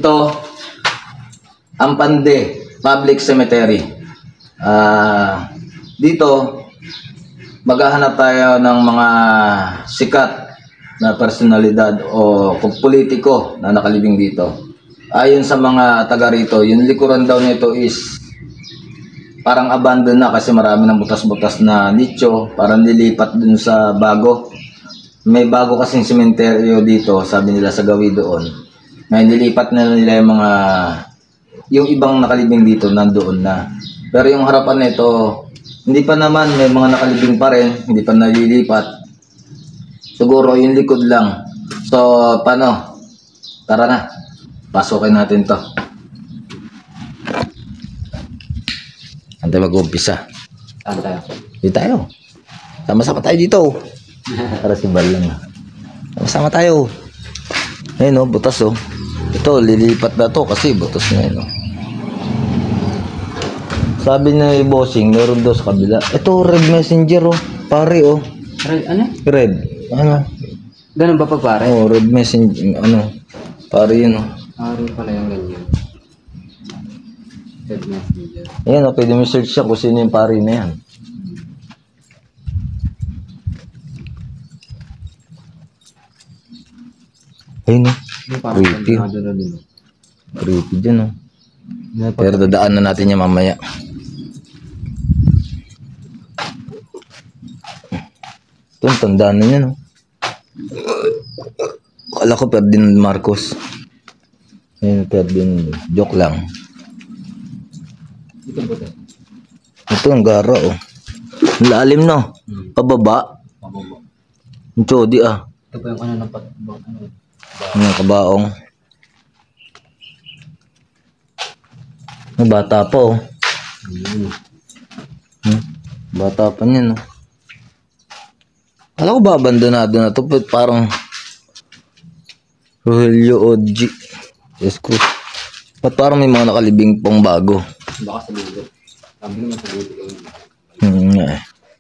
Ito, Ampande Public Cemetery. Dito, maghahanap tayo ng mga sikat na personalidad o politiko na nakalibing dito. Ayon sa mga taga rito, yung likuran daw nito is parang abandon na kasi marami ng butas-butas na nicho, parang nilipat dun sa bago. May bago kasing sementeryo dito, sabi nila sa gawi doon. Ngayon nilipat na nila yung ibang nakalibing dito nandoon na. Pero yung harapan nito, hindi pa naman, may mga nakalibing pa rin, hindi pa nalilipat. Siguro yung likod lang. So, paano? Tara na. Pasukin natin to. Antay mag-umpisa. Saan tayo? Dito tayo. Sama-sama tayo dito. Para si Bal lang. Sama-sama tayo. Ayun butas Ito, lilipat na to kasi butas na yun Sabi ni bossing, meron daw sa kabila. Ito, red messenger pare Red, ano? Red. Ano? Ganun ba pare? Red messenger, pare yun Rin pala yung ganyan. Red messenger. Ayan pwede mo search siya kung sino yung pare na yan. Ayun creepy. Creepy dyan Pero dadaan na natin yan mamaya. Ito, tandaan na yan Akala ko Ferdinand Marcos. Ayun, Ferdinand. Joke lang. Ito ang gara lalim pababa. Ang chodi Ito pa yung kabaong. Bata pa Bata pa niyan Alam ko ba abandonado na to, parang Rogelio OG. Yes ko. Ba't parang may mga nakalibing pang bago? Baka sa dulo. Sabi naman sa dulo.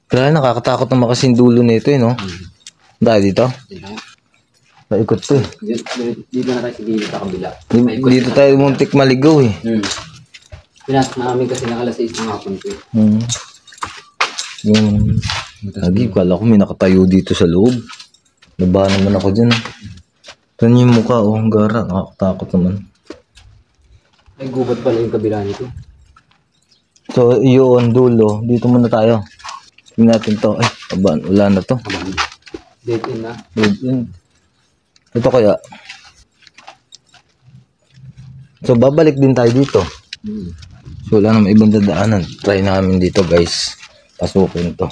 Kaya nakakatakot naman kasi yung dulo nito Dahil dito? Paikot to Dito na tayo sa gilid sa kabila. Dito tayo muntik maligaw Pinasok namin kasi nakalas 6 ng hapon ko. Yung lagi, kala ko may nakatayo dito sa loob. Naba naman ako dyan Ito yung mukha ang gara, nakakatakot naman. Ay gubat pala yung kabila nito. So yun, dulo. Dito muna tayo. Tingnan natin to. Ay, wala na to. Dead end na. Dead end. Ito kaya. So babalik din tayo dito. So wala namang ibang dadaanan. Try namin dito guys. Pasukin to.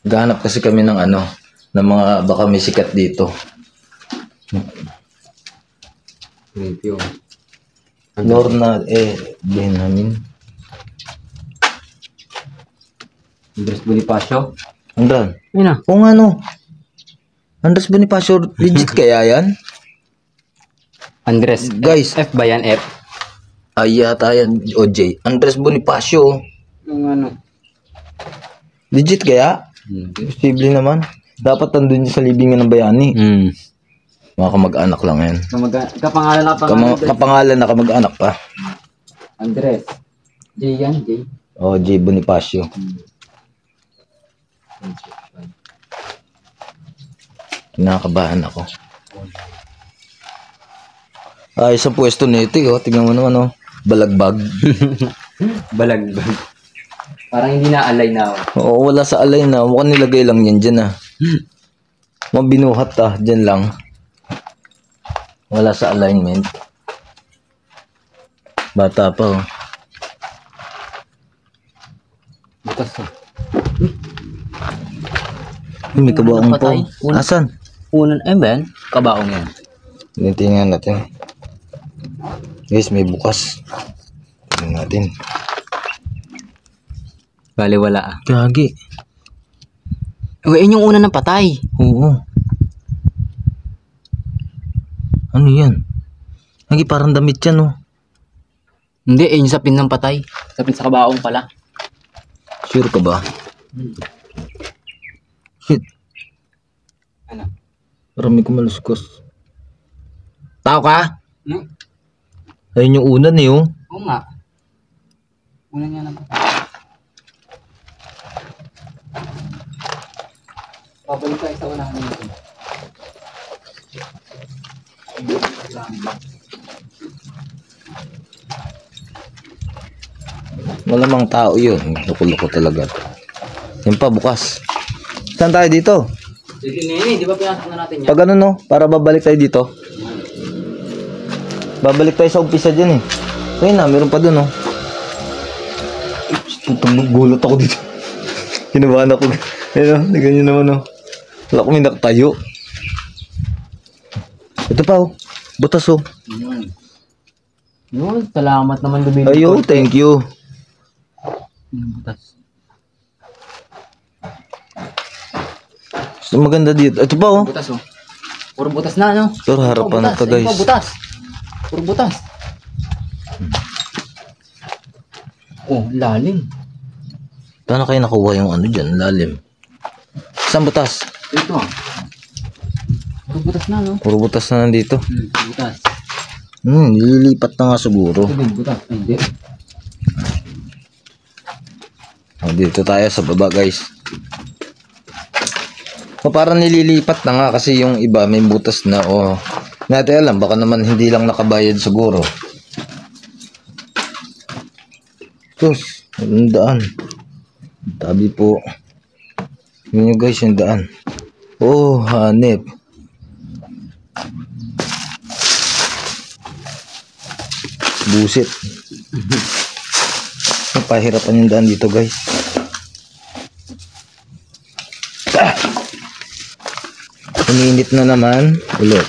Gahanap kasi kami ng ng mga baka may sikat dito. Creepy Lorna Benjamin. Andres Bonifacio. Andran. Ayun Kung Andres Bonifacio, legit kaya yan? Andres. Guys. F ba yan? F? Yata yan. OJ. Andres Bonifacio. Yung Legit kaya? Posible naman. Dapat nandun sa libingan ng bayani. Mga kamag-anak lang yan. Kapangalan na Kapangalan na kamag-anak pa. Andres. J yan, J. J. Bonifacio. Kinakabahan ako. Sa pwesto nito tingnan mo naman balagbag. Balagbag. Parang hindi na alay na Oo, wala sa alay na. Mukhang nilagay lang yan dyan Mabinuhat dyan lang. Wala sa alignment. Bata pa Bukas May kabaong po. Asan? Unan, Ben? Kabaong yan. Tingnan natin. Guys, may bukas. Tingnan natin. Bali wala Gagi. Yun yung una ng patay. Oo. Ano yan? Lagi parang damit yan Hindi, yung sapin ng patay. Sapin sa kabaong pala. Sure ka ba? Shit. Ano? Parang may kumaluskos. Tao ka? Hmm? Ayun yung unan eh, oh. Oo nga. Una nga naman. Babalik tayo sa unahan nito. Malamang tao yun. Loko-loko talaga. Yan pa, bukas. Saan tayo dito? Sige nene, di ba pinasok na natin yan? Pag ano no, para babalik tayo dito. Babalik tayo sa umpisa dyan eh. Ayun na, meron pa dun oh. Putang gulat ako dito. Kinabahan ako. Ayun oh, ganyan naman oh. Wala ko may nakatayo. Ito pa oh. Butas oh. Yun, salamat naman lumilipad. Ayo, thank you. Butas. So, maganda dito. Ito pa oh. Butas oh. Puro butas na, no? Pero harapan na to guys. Butas. Puro butas. Oh, lalim. Paano kayo nakuha yung ano dyan? Lalim. Saan butas? Ito ah. Puro butas na, no? Puro butas na nandito. Butas. Nililipat na nga siguro. Ito din, butas. Ay, hindi. Dito tayo sa baba guys. Parang nililipat na nga kasi yung iba may butas na o natin alam baka naman hindi lang nakabayad siguro. Sus, yung daan. Tabi po. Yun yung guys yung daan. Oh, hanip. Busit. Pahirapan yung daan dito guys. Uminit na naman ulit.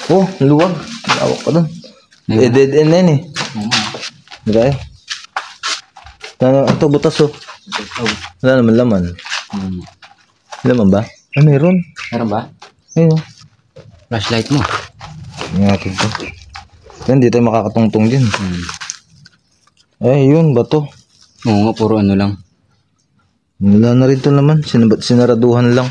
Oh, luwag. Lawak pa dun. Dead end na yun eh. Diba eh? Ito butas oh. Wala naman laman. Laman ba? Ah, meron. Meron ba? Ayun oh. Flashlight mo. Ngatin ko. Yan, di tayo makakatungtong din. Eh, yun, bato. Oo nga, puro ano lang. Wala na rin to naman. Sinaraduhan lang.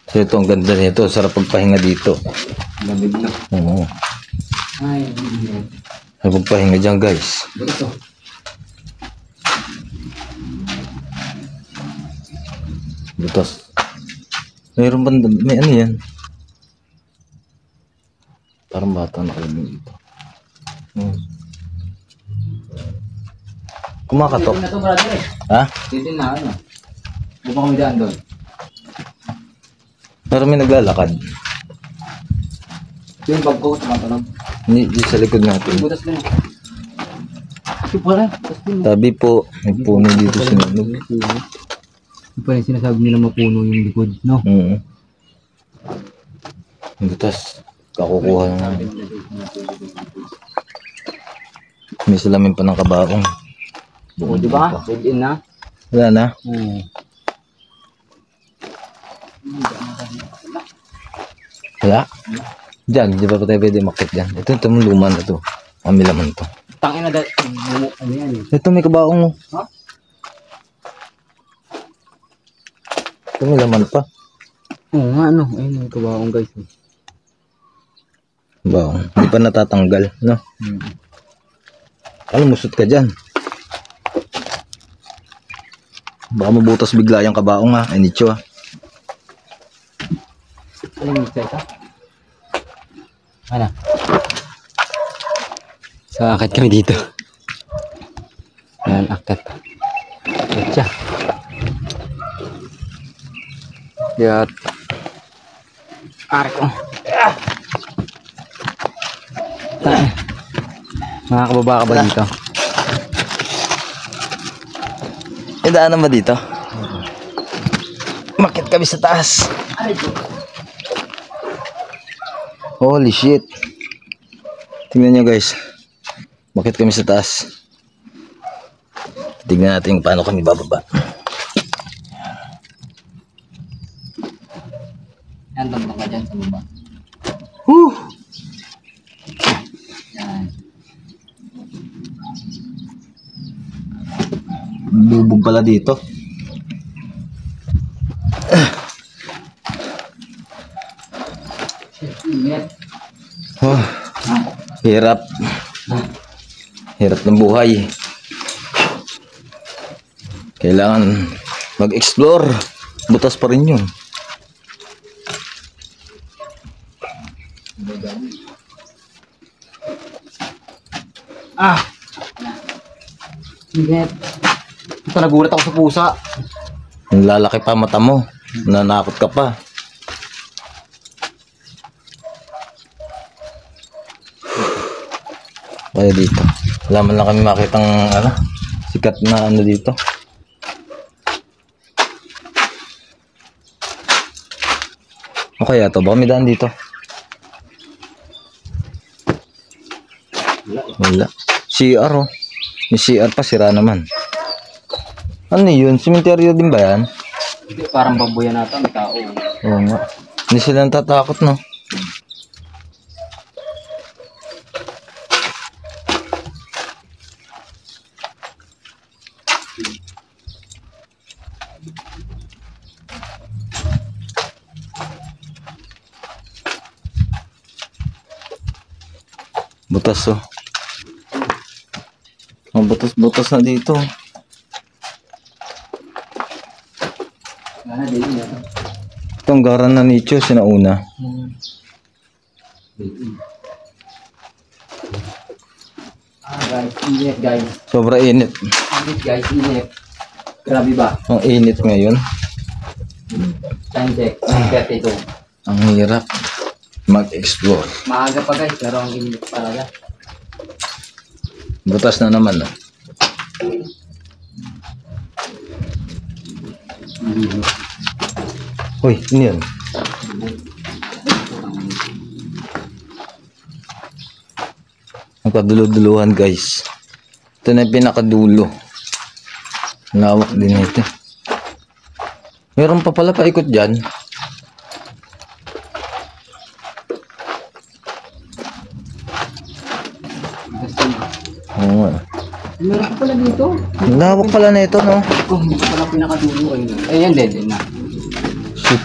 So, ito, ang ganda nito. Sarap pagpahinga dito. Lamig na. Oo. Ay, Sarap pagpahinga dyan, guys. ito. Butas. Mayroon ba? May ano yan? Parang bata nakalabing dito. Kumakatok. Dito na to, brother eh. Ha? Dito na, ano. Di ba kami daan doon? Pero may naglalakad. Yung bag ko, tumatalog. Hindi sa likod natin. Butas na yun. Ito pala. Butas din. Tabi po, may puno dito sinunog. Ito pala yung sinasabi nila mapuno yung likod, no? Butas. Kakukuha na. May salamin pa ng kabaong. Oo, di ba? Dead in na. Wala na. Oo. Wala. Diyan, di ba pa tayo pwede makit dyan? Ito luma na to. Kami laman to. Tangin na dahil. Ano yan eh? Ito may kabaong mo. Ha? Ito may laman pa. Oo nga, ano. Ayun, yung kabaong guys. Baong. Hindi pa natatanggal, no? Ano, musot ka dyan. Baka mabutas bigla yung kabaong ha. Ay, nicho ha. Ano yung mixer ka? Ano? So, akit kami dito. Ayan, akit. Akit siya. Yat. Aray ko. Makakababa ka ba dito? Idaanan ba dito? Makit kami sa taas. Holy shit. Tingnan nyo guys. Makit kami sa taas. Tingnan natin paano kami bababa. Yan, tanda ka dyan sa baba. Lubog pala dito. Oh, hirap. Hirap ng buhay. Kailangan mag-explore. Butas pa rin yun. Init. Ito, nagulat ako sa pusa. Lalaki pa mata mo. Nanakot ka pa. Kaya dito. Wala man lang kami makitang sikat na dito. O kaya to? Baka may daan dito. Wala. CR oh. May CR pa, sira naman. Ano yun? Cemetery din ba yan? Hindi, parang babuyan nata, may tao. Oo nga. Hindi sila natatakot, no? Butas, oh. Oh, butas na dito. Itong garan na nicho, sinauna. Guys, init guys. Sobra init. Init guys, init. Grabe ba? Ang init ngayon. Time check, 32. Ang hirap mag-explore. Maaga pa guys, pero ang init talaga. Butas na naman, no? Uy, ano yun? Ang kaduluduluhan, guys. Ito na yung pinakadulo. Lawak din ito. Meron pa pala paikot dyan. Oo nga. Meron pa pala dito. Ang lawak pala na ito, no? Oh, hindi pa pala pinakadulo. Ayan, dead end na. Shit.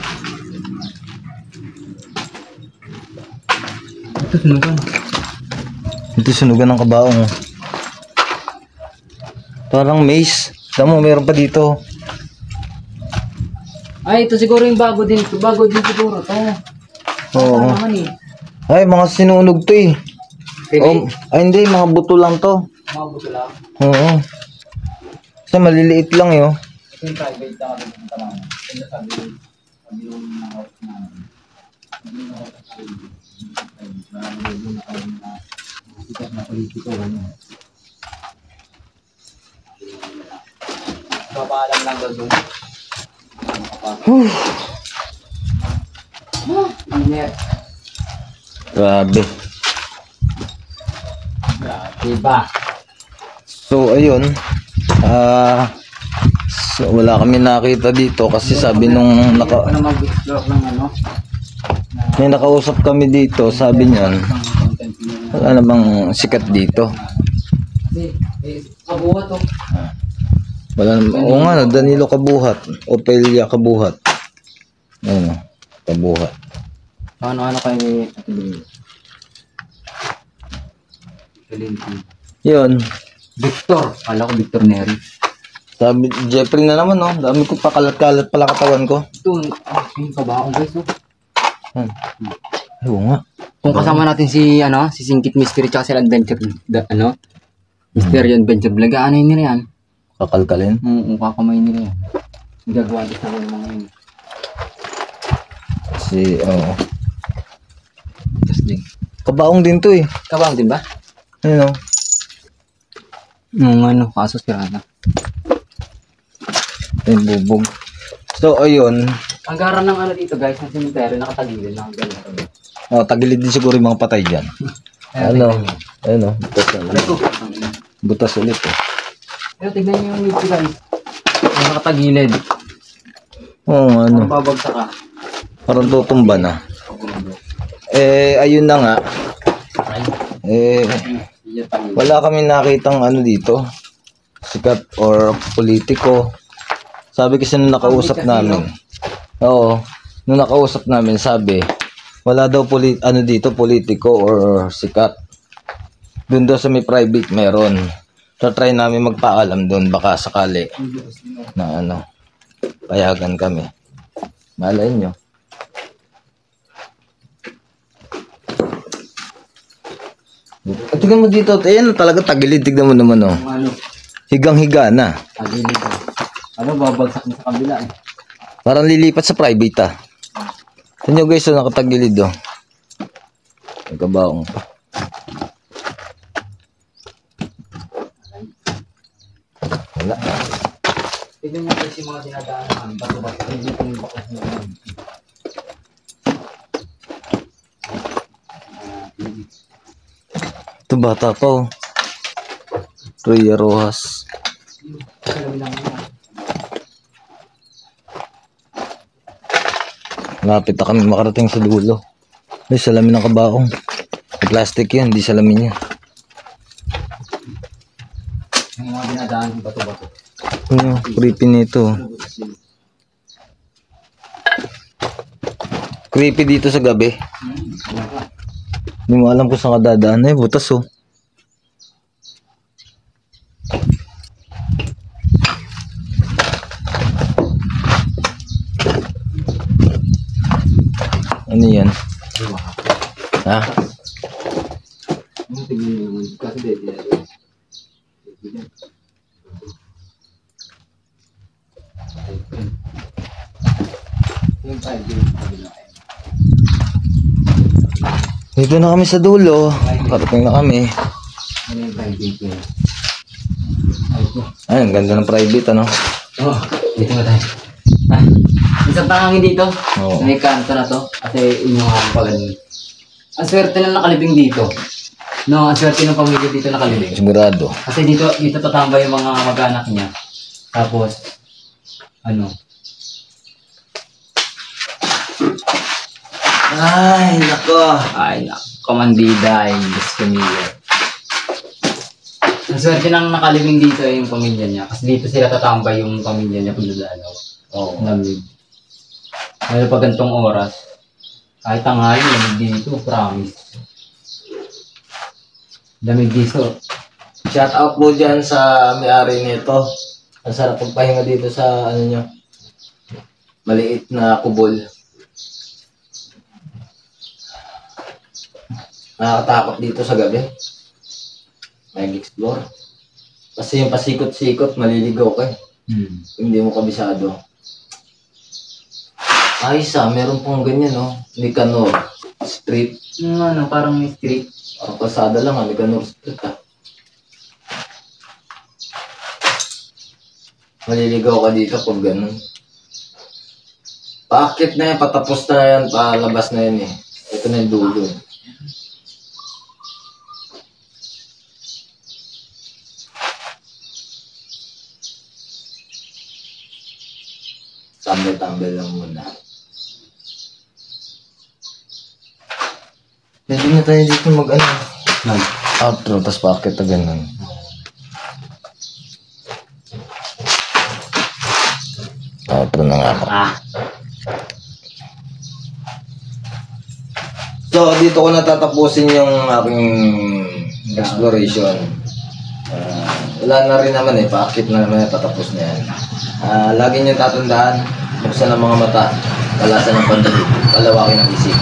Ito, sunugan. Ito sunugan ng kabaong. Oh. Parang maze. Tama mo, meron pa dito. Ay, ito siguro yung bago din. Bago din siguro. Ito. Oo. Naman eh. Ay, mga sinunog to eh. Really? Ay, hindi. Mga buto lang to. Mga buto lang. Oo. Kasi maliliit lang yun. Ito yung private na kami ng talang. Ito sabi yung mga house na. Sabi yung house na sabi yung sikat na politiko. Papaalam lang daw doon. Init. Grabe. Diba? So, ayun. So, wala kami nakita dito kasi sabi nung Ano mag-explore ng ano? may nakausap kami dito, sabi niyan, wala namang sikat dito. Kasi, kabuhat to. Wala namang, oo nga, Danilo Kabuhat, Opelia Kabuhat. Ayun, Kabuhat. Ano kayo ni Ate Valentin? Yun, Victor. Kala ko Victor Neri. sabi, Jeffrey na naman, no? Dami ko pa kalat-kalat pala katawan ko. Ito, yung kabaong guys. Oh. Ay, oo nga. Kung kasama natin si Singkit Mystery tsaka si Adventure, Mystery Adventure Vlog, ano yun nila yan? Kakalkalin. Kakamay nila yan. Gagawa din sa mga yun. Oo. Kabaong din to eh. Kabaong din ba? Ayun, no? Kaso sira na. Yung bubog. So, ayun. Ang garan ng dito guys, ng cemetery, nakatagilid lang. Oh, tagilid din siguro yung mga patay dyan. Ayun, butas na ulit. Butas ulit eh. Pero tignan nyo yung nito guys. Yung nakatagilid. Oo, Parang babagsak ka. parang tutumba na. Ayun na nga. Wala kami nakitang dito. sikat or politiko. Sabi kasi nung nakausap namin. Oo, nung nakausap namin sabi, wala daw dito politiko or sikat. Doon daw sa may private meron. So try namin magpaalam doon baka sakali na payagan kami. Malay nyo. Tingnan mo dito, ayan talaga tagilid, tignan mo naman oh. Higang-higa na. Tagilid. Babagsak na sa kabila eh. Parang lilipat sa private ah. Tignan nyo guys, nakatagilid oh. Nagkabaong pa. Wala. Tignan mo kasi mga dinadaanan. Bato-bato. Hindi ko yung bakas mo. Ito bata pa oh. Rhea Rojas. Lapit na kami makarating sa dulo. Ay, salamin ng kabaong. Plastic yun, hindi salamin yan. Yung mga dinadaanan. Bato-bato. Ano, creepy nito. Creepy dito sa gabi. Hindi mo alam kung saan ka dadaan. Ay, butas oh. Ano yan? Ha? Tignan mo naman. Kasi dito. Yung 5 days kabila. Dito na kami sa dulo. Parating na kami. Ano yung 5 days ko? Ay, ang ganda ng private ano. Oh, dito nga tayo. Isang pangangin dito. Oo. May kanto na to. Kasi yung mga pagaling. Ang swerte na nakalibing dito. No, ang swerte ng pamilya dito nakalibing. Sigurado. Kasi dito tatambay yung mga mag-anak niya. Tapos, Ay, nako. Ay, komandida ay Diyos pamilya. Ang swerte nang nakalibing dito ay yung pamilya niya. Kasi dito sila tatambay yung pamilya niya kung dadalaw. Oo. Lamig. Lalo pag gantong oras. Kahit tanghali, lamig dito, promise. Lamig dito. Shout out po dyan sa may-ari nito. Ang sarap pagpahinga dito sa nyo. Maliit na kubol. Nakakatakot dito sa gabi. Mag-explore. Kasi yung pasikot-sikot, maliligaw ka eh. Hindi mo kabisado. Ayos meron pong ganyan no. Nicanor Street. Parang may street. Ang pasada lang Nicanor Street Maliligaw ka dito pag ganun. Paakit na yan, patapos na yan, palabas na yan eh. Ito na yung dulo. Tambel-tambel lang muna. Pwede na tayo dito outro, tas paakit na ganun. Outro na nga ako. So, dito ko natatapusin yung aking exploration. Wala na rin naman eh, paakit na naman, tatapos na yan. Lagi niyong tatandaan, buksan ang mga mata, kalasan ng pandalig, palawakin ang isip.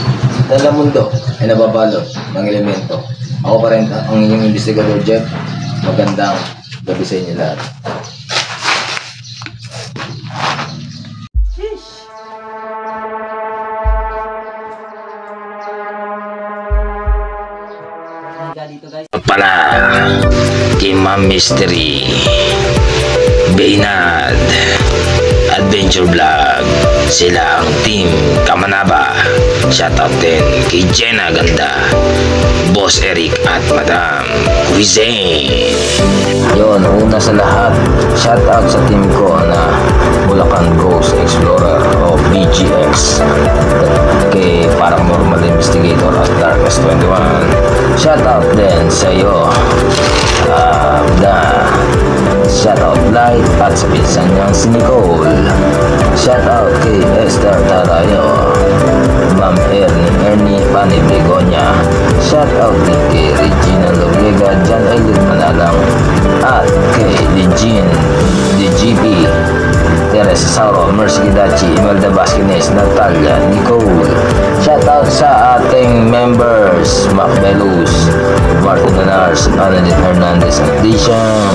Dahil ang mundo ay nababalot ng elemento. Ako pa rin ang inyong investigador Jeff. Magandang gabi sa inyo lahat. Pala kay Ma'am Mystery, Baynad Adventure Vlog, sila ang team Kamanaba. Shoutout din kay Jenna Ganda, Boss Eric at Madam Cuisine. Yun, una sa lahat, shoutout sa team ko na Bulacan Ghost Explorer o BGX, kay Paranormal Investigator at Darkness 21. Shoutout din sa iyo na Shoutout Light at sa pinsan niyang si Nicole. Shoutout kay Esther Tarayo, Ma'am Ernie Pani Begonia. Shoutout din kay Regina Loviega, John Elliot Manalang, at kay Legine DGP, Teresa Sauro, Mercy Kidachi, Imelda Basquines, Natalia, Nicole. Shoutout sa ating members, Mac Belus, Martin Nanars, Annalyn Hernandez, at Disham.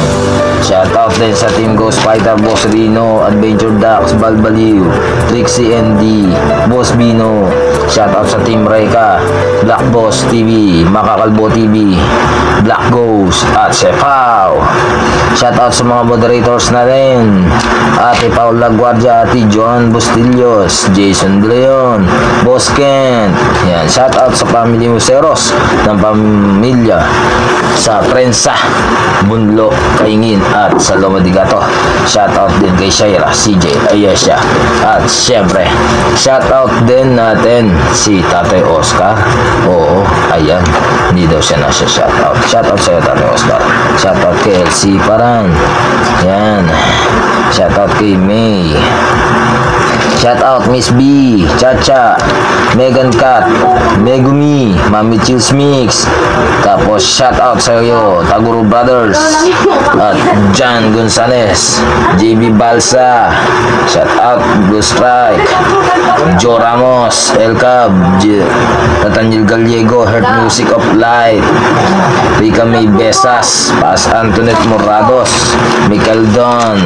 Shoutout din sa Team Ghost Fighter, Boss Rino, Adventure Dax, Balbaliw, Trixie ND, Boss Bino. Shoutout sa Team Reka, Black Boss TV, Makakalbo TV, Black Ghost, at Sepaw. Shoutout sa mga moderators na rin, Ate Paula Guardia, Ate Joan Bustillos, Jason De Leon, Boss Kent. Yan, shoutout sa family Museros ng pamilya sa Prensa, Bunlo, Kaingin, at sa Loma de Gato. Shoutout din kay Shaira, CJ, Ayesha, at syempre shoutout din natin si Tatay Oscar. Oo, ayan, hindi daw siya nasa shoutout. Shoutout sa'yo, Tatay Oscar. Shoutout kay LC Paran. Yan, shoutout kay May. Shoutout Miss B, Chacha, Megan Cat, Megumi, Mami Chills Mix. Tapos shoutout sa iyo, Taguro Brothers, at John Gonzalez, JB Balsa. Shoutout Blue Strike, Joe Ramos, El Cab, Nathaniel Gallego, Heart Music of Light, Rica May Besas, Paz Antoinette Morados, Michael Don.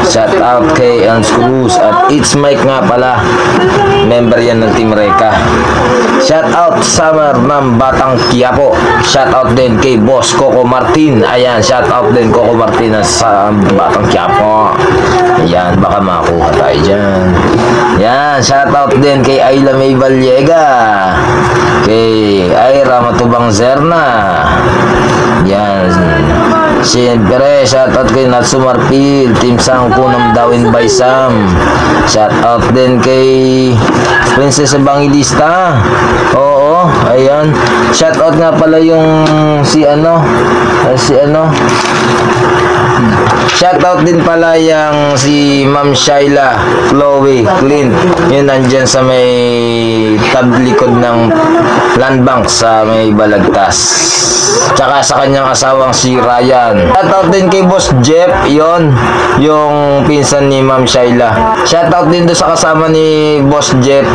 Shoutout kay Ernst Cruz at It's Mike nga pala, member yan ng Team Reka. Shoutout Summer ng Batang Quiapo. Shoutout din kay Boss Coco Martin. Ayan, shoutout din Coco Martin sa Batang Quiapo. Ayan, baka makakuha tayo dyan. Yan, shoutout din kay Ayla May Vallega, kay Ira Matubang Zerna. Yan, siyempre shoutout kay Natsu Marpil, Team Sangko ng Dawin by Sam. Shoutout din kay Princess Evangelista. Oo, ayan. Shoutout nga pala yung si ano. Shoutout din pala yung si Ma'am Shaila, Chloe, Clint. Yun nandyan sa may tablikod ng land bank sa may Balagtas. Tsaka sa kanyang asawang si Ryan. Shoutout din kay Boss Jeff, yon yung pinsan ni Ma'am Shaila. Shoutout din doon sa kasama ni Boss Jeff.